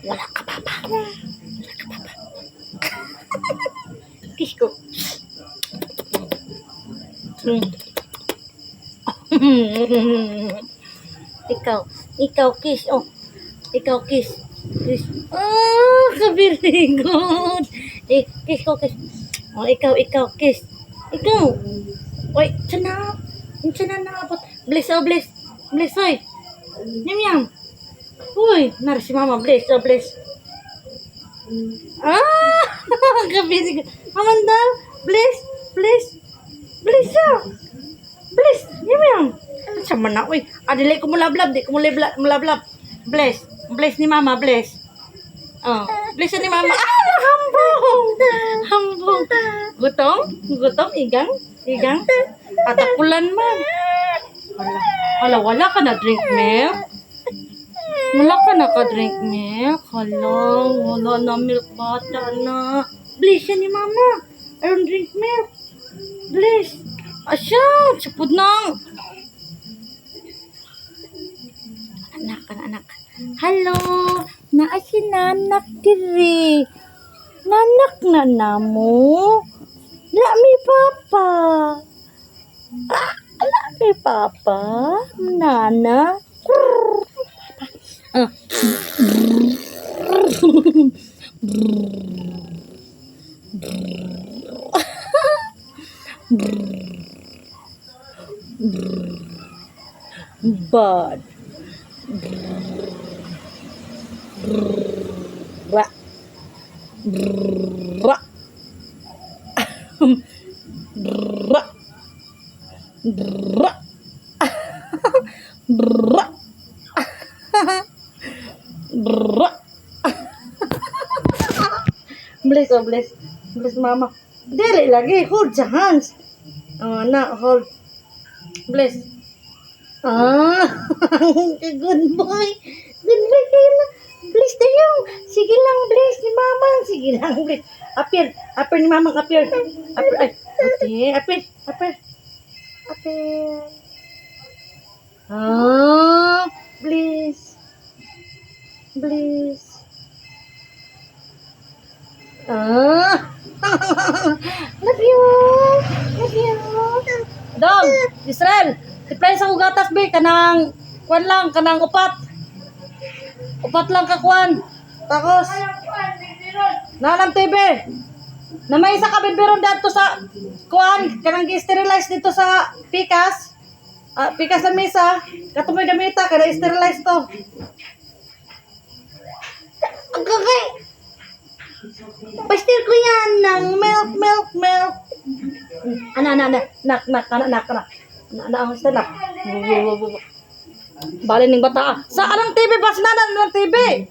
Wala ka papa. Kiss ko. Ikaw kiss. Oh, ikaw kiss. Kiss. Kabirigot. Kiss ko, kiss. Oh, ikaw kiss. Ikaw. Oy, tiyan na abot. Bless, oh, bless. Bless, oy. Yum. Uy, nar si mama, bless, oh, bless. Kabirigot. Amanda, bless. Bless, oh. Bless, yum. Sama na, uy. Dili ko mo lablab, di ko mo lablab. Bless ni mama, bless. Oh, bless ni mama. Hambong. Gutom, igang. Atakulan man. Wala ka na drink milk. Wala na milk bata na. Bless ni mama. I don't drink milk. Bless. Asya, sapod na. Anak. Hello, si nanak diri. Nanak na namo. La mi papa. Nana. Bad. Bless mama. Dili lagi, hold your hands. Hold. Bless. Good boy kayo na. Bless tayo. Sige lang, bless ni mama. Sige lang, bless. Apir ni mama, apir. Apir. Bless. Love you. Dong, Israel. Tipray sa ugatas be kanang kuan lang kanang upat. Upat lang ka kuan. Takos. Nalang TV. Na may isa ka bibiron dito sa kuan kanang gi-sterilize dito sa pikas. Pikas sa mesa. Katumoy gamita kada sterilize to. Okay. Pastil ko yan ng milk. Nak. Ang stand-up. Bali ning bata. Sa anong TV? Bas na ng TV.